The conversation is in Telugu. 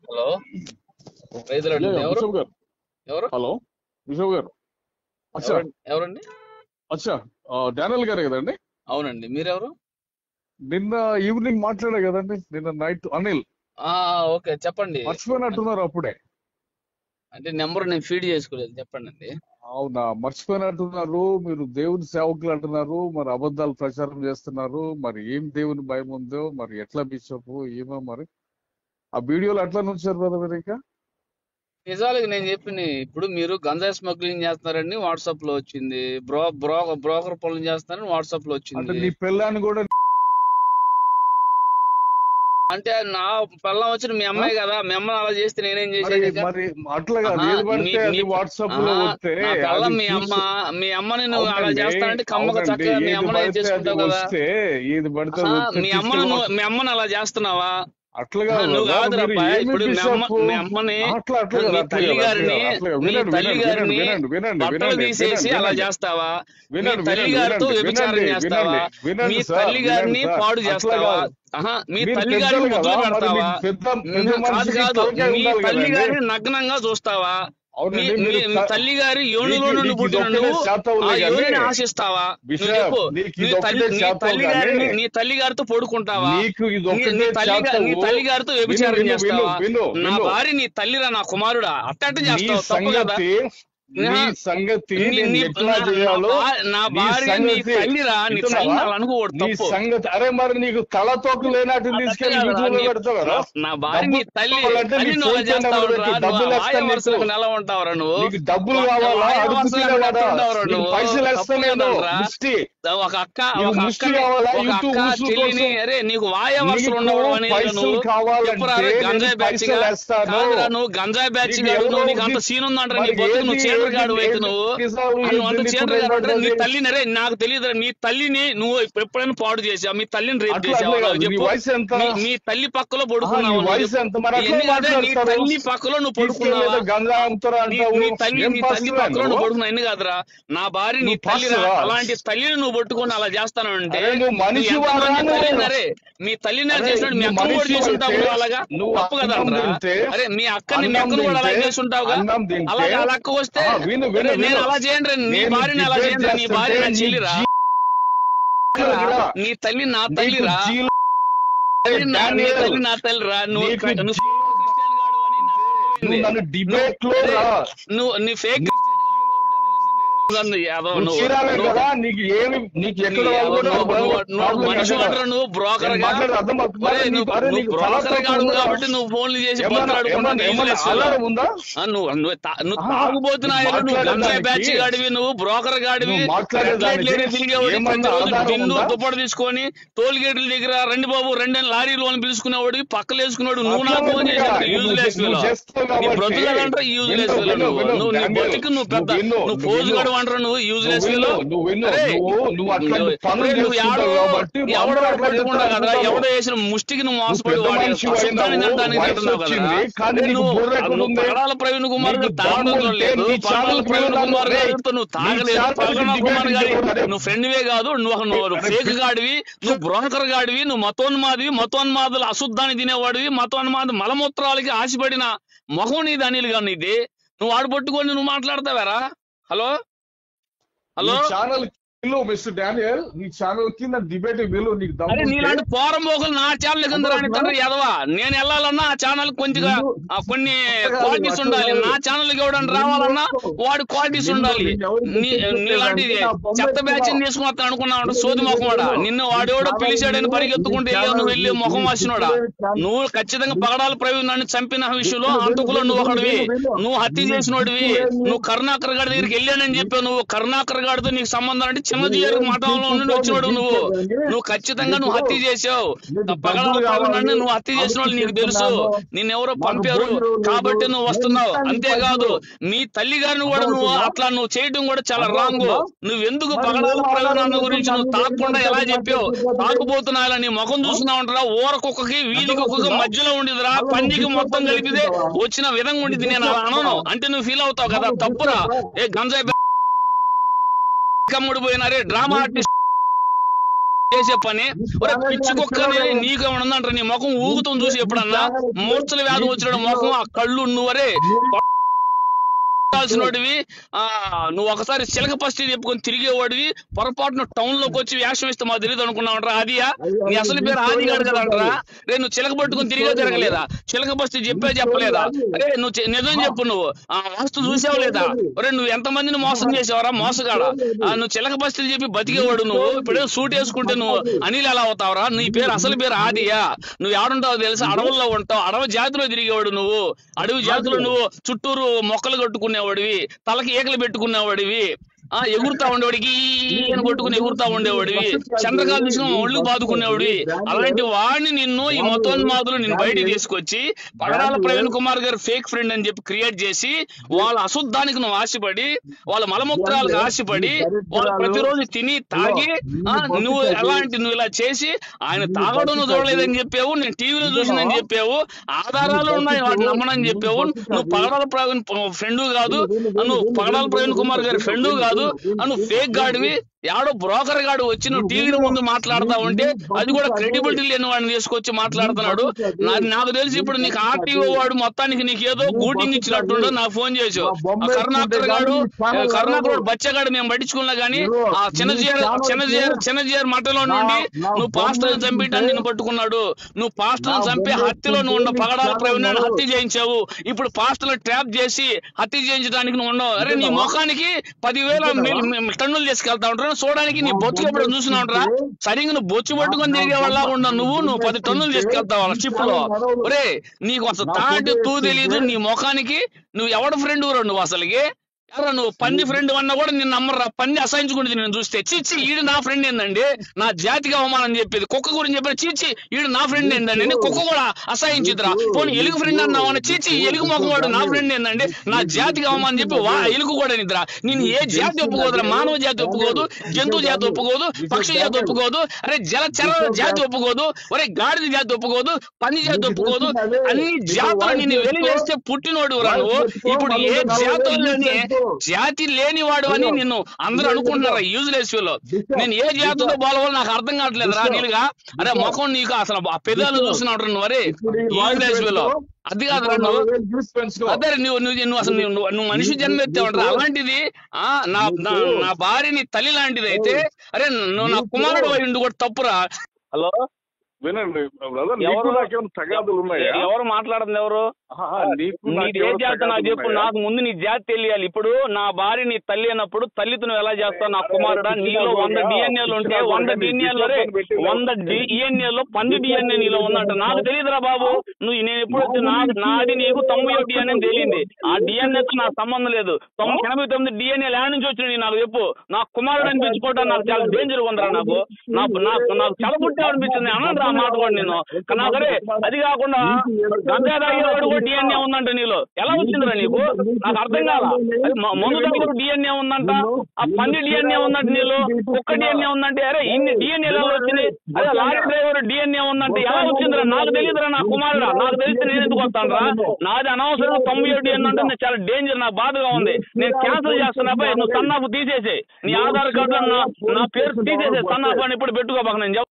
హలో, రైతులండి. ఎవరు బిషప్ గారు. ఎవరు హలో బిషప్ గారు. అచ్చా ఎవరండి? అచ్చా డానియల్ గారే కదండి. అవునండి. మీరెవరు? నిన్న ఈవినింగ్ మాట్లాడా కదండి, నిన్న నైట్ అనిల్. ఓకే, చెప్పండి. మర్చిపోయినట్టున్నారు అప్పుడే. అంటే నెంబర్ నేను ఫీడ్ చేసుకోలేదు, చెప్పండి అండి. అవునా, మర్చిపోయినట్టున్నారు. మీరు దేవుని సేవకులు అంటున్నారు, మరి అబద్ధాలు ప్రచారం చేస్తున్నారు. మరి ఏం దేవుని భయం ఉందో, మరి ఎట్లా బిషప్ ఏమో మరి ఆ వీడియోలు ఎట్లా నుంచారు కదా మీరు ఇంకా. నిజాలుగా నేను చెప్పిన, ఇప్పుడు మీరు గంజాయి స్మగ్లింగ్ చేస్తున్నారని వాట్సాప్ లో వచ్చింది, బ్రోకర్ పనులు చేస్తున్నారని వాట్సాప్ లో అంటే వచ్చింది. నీ పిల్లాన్ని కూడా అంటే నా పిల్లం వచ్చిన మీ అమ్మాయి కదా, మీ అమ్మని అలా చేస్తే నేనేం మరి చేసేది ఇక? మరి అట్లా కాదు, ఆహా, ఏది నీ పడితే నీ అది వాట్సాప్ లో ఆహా, వస్తే నా అది పిల్లం చూసి. మీ అమ్మని నువ్వు అలా అవునండి, చేస్తానంటే కమ్మక అవునండి, చక్కగా మీ ఏది అమ్మని పడితే అది చేసుకుంటావు కదా. వస్తే, ఏది పడితే ఆహా, అది వస్తే తీసుకెళ్ళి మీ అమ్మని అలా చేస్తున్నావా? అట్లా కాదు నువ్వు కదా. మీరు కాదురబ్బా, ఏమి ఇప్పుడు బిషప్ మీ అమ్మని అట్లా అట్లా కదా, నీ అట్లా తల్లి కదా, అట్లా గారిని కదా, అట్లా కదా. నీ వినండి తల్లి వినండి గారిని వినండి వినండి బట్టలు వినండి తీసేసి వినండి అలా వినండి చేస్తావా? మీ వినండి తల్లి వినండి గారితో వినండి వ్యభిచారం వినండి చేస్తావా? వినండి మీ వినండి సార్, తల్లి వినండి గారిని సార్. పాడు అట్లా చేస్తావా? కాదు. ఆహా, మీ మీరు తల్లి గారికి పెద్దలు కదా, ముద్దులు మరి పెడతావా? మీకు పెద్ద కాదు మనిషికి కాదు, తలకాయ మీ ఉండాలి తల్లి కదండి. గారిని నగ్నంగా చూస్తావా? మీ అవునండి, మీ మీరు మీ తల్లి గారి యోనిలో నీకు నుండి నీకు ఇది పుట్టిన ఒక్కటే నువ్వు ఆ శాతవులే కానీ యోనిని ఆశిస్తావా? నువ్వు బిషప్, చెప్పు. నీకు ఇది ఒక్కటే నీ శాతవు తల్లి కానీ గారిని నీ తల్లి గారితో పడుకుంటావా? నీకు ఇది నీ ఒక్కటే నీ శాతవు. తల్లి గారితో విను వ్యభిచారం విను విను చేస్తావా? విను నా విను భార్య నీ తల్లిరా, నా కుమారుడా, అట్టట్టు నీ చేస్తావు, తప్పు కదా. సంగతి నీ ఆహా, సంగతి నీ నేను నీ ఎట్లా నా నా చేయాలో. నా నీ భార్య నీ సంగతి తల్లిరా, నీ వింటున్నావా? తల్లిని అలా అనుకోకూడదు, నీ తప్పు. సంగతి. అరే మరి నీకు తలతోక లేనట్టు అదట్టు తీసుకెళ్లి కాదురా, యూట్యూబ్ లో పెడతావు నా కదా. నా భార్య నీ డబ్బులు తల్లి. కావాలంటే నీ తల్లి నువ్వు అలా ఫోన్ పే చేస్తా నెంబర్ ఉంటారా? పెట్టు, నువ్వు డబ్బులు వాయ వేస్తాను నీకు. వరుసలకు ఎలా ఉంటావురా నువ్వు? నీకు డబ్బులు కావాలా? వాయ అడుగు వరుసలకు తినేవాడా? ఎట్టుంటావురా నీకు నువ్వు? పైసలు వేస్తా తప్పు నేను కదనరా. ముష్టి. ఒక అక్క నీకు ఒక ముష్టి అక్కని కావాలా? ఒక అక్క యూట్యూబ్ ఊసుల చెల్లిని, కోసం. అరే నీకు వాయ వరుసలు నీకు ఉండవు అని పైసలు నువ్వు చెప్పురా. కావాలంటే అరే నేను గంజాయి బ్యాచ్ గా పైసలు వేస్తాను. కాదురా, నువ్వు గంజాయి బ్యాచ్ నీకు గాడు, ఎవరో నువ్వు నీకు అంత సీన్ ఉందంటారా? నీ మరి బతుకు నువ్వు ఏది చీటర్ గాడు అయితే ఏది నువ్వు నిజాలు, నువ్వు అంత ఏది చీటర్ నీకు గాడు అంటే నీ పడుతుంది. తల్లిని, అరే నాకు తెలియదురా, నీ తల్లిని నువ్వు ఎప్పుడైనా పాడు చేసావు? మీ తల్లిని రేపు అట్లా చేసావా? అట్లా నాకు కాదు. నీ చెప్పు. వయసు ఎంత? మీ తల్లి పక్కలో నీ పడుకున్నావా? నువ్వు వయసు చెప్పు. ఎంత? మరి అట్లా ఎన్ని కాదే, నీ మాట్లాడతారు. తల్లి పక్కలో నువ్వు పడుకున్నావా? తీసుకెళ్ళేదో గంజా అమ్ముతారా అంటావు. నీ ఏం తల్లి పాస్తున్నా పక్కలో నువ్వు? నువ్వు పడుకున్నా ఎన్ని కాదురా. నా భార్య నీ నువ్వు తల్లిరా. పాస్తురా? అలాంటి తల్లిని నువ్వు పట్టుకొని అలా చేస్తాను అంటే అరే నువ్వు నువ్వు మనిషి ఎంత వారా? మంది తల్లిని, అరే మీ తల్లిని అరే చేసినట్టు మీ నువ్వు అక్కను కూడా మనిషి చేసుంటావు అయితే కదా అలాగా. నువ్వు తప్పు అన్నం కదనరా. తింటే అరే మీ అక్కను కూడా అలా చేసుంటావుగా. అన్నం తింటే అలాగే అలా అక్క వస్తే విను అరే విను నేను విను. అలా చేయండి, నీ నేను భార్యని అలా డిబేట్ చేయండి, నీ భార్య నా చేస్తుంటే చెల్లిరా. నీ తల్లి నా తల్లిరా. నీ తల్లి నా తల్లిరా. నువ్వు క్రిస్టియన్ గాడు అని నాకు అర్థమైంది. నువ్వు నన్ను డిబేట్ లో రా. నీ ఫేక్ యాదవ్ నువ్వు చీరాలే కదా, నీకు ఏమి, నీకు ఎక్కడ మనిషి అంటారు నువ్వు బ్రోకర్ గా. నువ్వు బ్రోకర్ కాదు కాబట్టి నువ్వు ఫోన్లు చేసి ఆధారం ఉందా? నువ్వు తాగుబోతున్నాయి, నువ్వు గంజాయి బ్యాచ్ గాడివి, నువ్వు బ్రోకర్ గాడివి, బిందు దుప్పటి తీసుకొని టోల్ గేట్ల దగ్గర రండి బాబు రెండు లారీలు అని పిలుచుకునేవాడు, పక్కలు వేసుకునేవాడు. నువ్వు నాకు ఫోన్ చేసి యూజ్లెస్ నీ బ్రతుకులంటారు యూజ్లెస్ నువ్వు నీ బతుకు నువ్వు పెద్ద నువ్వు ఫోజు గడు అంటారు నువ్వు యూజ్లెస్ ఎవడో పట్టుకుంటావు కదరా. ఎవడో వేసిన ముష్టికి నువ్వు మోసపడి పగడాల ప్రవీణ్ కుమార్ గారు తాగడం లేదు, పగడాల ప్రవీణ్ కుమార్ గారితో నువ్వు తాగలేదు, పగడాల కుమార్ గారి నువ్వు ఫ్రెండ్వే కాదు, నువ్వు ఫేక్ గాడివి, నువ్వు బ్రోకర్ గాడివి, నువ్వు మతోన్మాదులు అశుద్ధాన్ని తినేవాడివి, మతోన్మాది మలమూత్రాలకి ఆశపడిన మొహం నీది అనిల్ గారు నీది. నువ్వు ఆడు పట్టుకొని నువ్వు మాట్లాడతావారా? Hello hello channel mister Daniel, నీ ఛానల్ కింద డిబేట్ వెళ్ళు. నీకు అరే నీలాంటి పోరం పోకలు నా ఛానల్ కింద రాని ఎదవా. నేను వెళ్ళాలన్నా ఆ ఛానల్ కొంచెంగా కొన్ని క్వాలిటీస్ ఉండాలి. నా ఛానల్ ఎవడని రావాలన్నా వాడి క్వాలిటీస్ ఉండాలి. నీలాంటి చెత్త బ్యాచ్ తీసుకుని అనుకున్నావు సోది మొఖం వాడా. నిన్ను వాడేవాడో పిలిచాడని పరిగెత్తుకుంటే వెళ్ళావు, నువ్వు వెళ్ళి ముఖం వాసినోడా. నువ్వు ఖచ్చితంగా పగడాల ప్రవీణ్ నన్ను చంపిన విషయంలో అంతకులో నువ్వు ఒకడివి, నువ్వు హత్య చేసినోడివి. నువ్వు కరుణాకర్ గారి దగ్గరికి వెళ్ళానని చెప్పావు. నువ్వు కరుణాకర్ గారితో నీకు సంబంధం అంటే చిన్నజీవి మఠంలో నుండి వచ్చినోడు నువ్వు ఖచ్చితంగా నువ్వు హత్య చేసావు. పగడాల ప్రవీణ్ నువ్వు హత్య చేసిన వాళ్ళు నీకు తెలుసు, నిన్నెవరో పంపారు కాబట్టి నువ్వు వస్తున్నావు. అంతేకాదు మీ తల్లి గారిని కూడా నువ్వు అట్లా నువ్వు చేయడం కూడా చాలా రాంగ్. నువ్వెందుకు పగడాల ప్రవీణ్ గురించి నువ్వు తాకుండా ఎలా చెప్పావు? తాకుపోతున్నాయా నీ ముఖం చూస్తున్నావు అంటారా? ఊర కుక్కకి వీధి కుక్కకి మధ్యలో ఉండిదిరా, పందికి మొత్తం కలిపితే వచ్చిన విధంగా ఉండిద్ది. నేను అలా అనను అంటే నువ్వు ఫీల్ అవుతావు కదా, తప్పురా. ఏ గంజాయి కమ్ముడు పోయినారే డ్రామా ఆర్టిస్ట్ చేసే పని. ఒరే పిచ్చి కుక్కని నీకేమైనా ఉందంటారా? నీ ముఖం ఊగుతుంది చూసి ఎప్పుడన్నా మూర్ఛల వ్యాధి వచ్చిన ముఖం, ఆ కళ్ళు నువ్వరే వాడివి. నువ్వు ఒకసారి చిలక పస్తి చెప్పుకొని తిరిగేవాడివి, పొరపాటున టౌన్ లోకి వచ్చి వేషం ఇస్తే మాకు తెలియదు అనుకున్నావంటారా? ఆదియా? నీ అసలు పేరు ఆది గాడు కదా అంటారా? రే నువ్వు చిలక పట్టుకుని తిరిగే తిరగలేదా? చిలక పస్తి చెప్పలేదా? అరే నువ్వు నిజం చెప్పు, నువ్వు వాస్తు చూసావు లేదా? ఒరే నువ్వు ఎంతమందిని మోసం చేసావరా మోసగాడ? నువ్వు చిలక పస్తిని చెప్పి బతికేవాడు నువ్వు. ఇప్పుడే సూట్ వేసుకుంటే నువ్వు అనిల్ ఎలా అవుతావరా? నీ పేరు అసలు పేరు ఆదియా? నువ్వు ఏడుంటావు తెలుసా? అడవుల్లో ఉంటావు, అడవి జాతిలో తిరిగేవాడు నువ్వు. అడవి జాతిలో నువ్వు చుట్టూరు మొక్కలు కట్టుకునేవాడివి, తలకి ఏకలు పెట్టుకునేవాడివి, ఎగురుతా ఉండేవాడికి ఈయన కొట్టుకుని ఎగురుతా ఉండేవాడివి, చంద్రకాలు తీసుకుని ఒళ్ళు బాదుకునేవాడివి. అలాంటి వాడిని నిన్ను ఈ మతోన్మాదులు నిన్ను బయటికి తీసుకొచ్చి పగడాల ప్రవీణ్ కుమార్ గారు ఫేక్ ఫ్రెండ్ అని చెప్పి క్రియేట్ చేసి వాళ్ళ అశుద్ధానికి నువ్వు ఆశపడి, వాళ్ళ మలమూత్రాలకు ఆశపడి, వాళ్ళు ప్రతిరోజు తిని తాగి నువ్వు నువ్వు ఇలా చేసి ఆయన తాగడం నువ్వు చూడలేదని చెప్పావు, నేను టీవీలో చూసిందని చెప్పావు, ఆధారాలు ఉన్నాయి వాటిని నమ్మనని చెప్పావు. నువ్వు పగడాల ప్రవీణ్ ఫ్రెండ్ కాదు, నువ్వు పగడాల ప్రవీణ్ కుమార్ గారి ఫ్రెండ్ కాదు, నువ్వు ఫేక్ గాడివి. ఎవడో బ్రోకర్ గాడు వచ్చి నువ్వు టీవీ ముందు మాట్లాడతా ఉంటే అది కూడా క్రెడిబిలిటీ లేని వాడిని తీసుకొచ్చి మాట్లాడుతున్నాడు. నాకు తెలిసి ఇప్పుడు నీకు ఆర్టీఓ వాడు మొత్తానికి నీకు ఏదో గూటింగ్ ఇచ్చినట్టుండో నాకు ఫోన్ చేసావు. కరుణాకర్ గాడు బచ్చగాడు మేము పట్టించుకున్నా గానీ ఆ చిన్నజీఆర్ మఠంలో నుండి నువ్వు పాస్టర్ని చంపేయటాన్ని నిన్ను పట్టుకున్నాడు. నువ్వు పాస్టర్ని చంపి హత్యలో నువ్వు ఉన్న పగడాల ప్రవీణ్ హత్య చేయించావు. ఇప్పుడు పాస్టర్ని ట్రాప్ చేసి హత్య చేయించడానికి నువ్వు ఉన్నావు. అరే నీ ముఖానికి 10,000 టన్నులు తీసుకెళ్తా ఉంటారు చూడడానికి. నీ బొచ్చు ఎప్పుడు చూసినా ఉంటారా? సరిగ్గా నువ్వు బొచ్చు పట్టుకొని తిరిగే వాళ్ళ ఉండవు. నువ్వు 10 టన్నులు తీసుకెళ్తావు షిప్ లో. ఒరే నీకు అసలు తాటి తూ తెలియదు. నీ ముఖానికి నువ్వు ఎవడ ఫ్రెండ్ ఊరు నువ్వు అసలుకి? నువ్వు పంది ఫ్రెండ్ అన్నా కూడా నిన్ను నమ్మరా? పంది అసహించుకుంటుంది నేను చూస్తే. చీచి ఈడు నా ఫ్రెండ్ ఏందండి? నా జాతికి అవమానం చెప్పేది. కుక్క గురించి చెప్పారు, చీచి ఈడు నా ఫ్రెండ్ ఏందండి? కుక్క కూడా అసహించుద్రా? పోనీ ఎలుగు ఫ్రెండ్ అన్నావు, చీచి ఎలుగు మొక్క వాడు నా ఫ్రెండ్ ఏందండి? నా జాతికి అవమానం చెప్పి ఎలుగు కూడా నిద్రా. నేను ఏ జాతి ఒప్పుకోదురా? మానవ జాతి ఒప్పుకోదు, జంతువు జాతి ఒప్పుకోదు, పక్షి జాతి ఒప్పుకోదు, అరే జలచర జాతి ఒప్పుకోదు, ఒరే గాడిద జాతి ఒప్పుకోదు, పంది జాతి ఒప్పుకోదు. అన్ని జాతులు నిన్ను వెలివేస్తే పుట్టినోడు రా నువ్వు. ఇప్పుడు ఏ జాతుల్లోని జాతి లేనివాడు అని నిన్ను అందరూ అనుకుంటున్నారా యూజ్లెస్ లో? నేను ఏ జాతితో బాలవాళ్ళు నాకు అర్థం కావట్లేదు రా నీలుగా. అరే ముఖం నీకు అసలు ఆ పెదాలు చూస్తున్నాడు నువ్వు. అరే యూజ్లెస్ లో అది కాదురా నువ్వు. అదే నువ్వు అసలు నువ్వు మనిషి జన్మెత్తావుంటారా? అలాంటిది నా భార్య నీ తల్లి లాంటిది అయితే అరే నువ్వు నా కుమారుడు అయ్యిండు కూడా తప్పురా. హలో వినండి బ్రదర్, నీకు నాకేమైనా తగాదులు ఉన్నాయా? ఎవరు మాట్లాడుతుంది? ఎవరు? నీ ఏ జాతి నాకు చెప్పు. నాకు ముందు నీ జాతి తెలియాలి. ఇప్పుడు నా భార్య నీ తల్లి అన్నప్పుడు తల్లితో నువ్వు ఎలా చేస్తావు? నా కుమారుడా, నీలో 100 డిఎన్ఏలు ఉంటే 100 డిఎన్ఏలో 100 డిఎన్ఏలో 10 డిఎన్ఏ నీలో ఉందంట. నాకు తెలియదురా బాబు. నేను ఎప్పుడు నాది నీకు 90 డిఎన్ఏ తెలియంది. ఆ డిఎన్ఏతో నాకు సంబంధం లేదు. 89 డిఎన్ఏ ల్యాండ్ నుంచి వచ్చిన నాకు చెప్పు. నా కుమారుడు అనిపించుకోవడం నాకు చాలా డేంజర్ ఉందిరా. నాకు చాలా పుట్టే అనిపించింది. అనంతరా మాట కూడా నేను నాకరే. అది కాకుండా గంగా తాగేవాడు కూడా డిఎన్ఏ ఉందంట నీలో. ఎలా వచ్చిందిరా నీకు? నాకు అర్థం కాల. అది మందు దగ్గర డిఎన్ఏ ఉందంట, ఆ పంది డిఎన్ఏ ఉందంట నీలో, కుక్క డిఎన్ఏ ఉందంటే అరే ఇన్ని డిఎన్ఏ ఎలా వచ్చింది? అదే లారీ డ్రైవర్ డిఎన్ఏ ఉందంటే ఎలా వచ్చిందిరా? నాకు తెలియదురా నా కుమారుడా. నాకు తెలిసి నేను ఎందుకు వస్తాను రా? నాది అనవసరం 90 డిఎన్ఏ అంటే చాలా డేంజర్. నాకు బాధగా ఉంది. నేను క్యాన్సిల్ చేస్తున్నా. నువ్వు సన్నాపు తీసేసే, నీ ఆధార్ కార్డు నా పేరు తీసేసే. సన్నాపు అని ఇప్పుడు పెట్టుకోబాక. నేను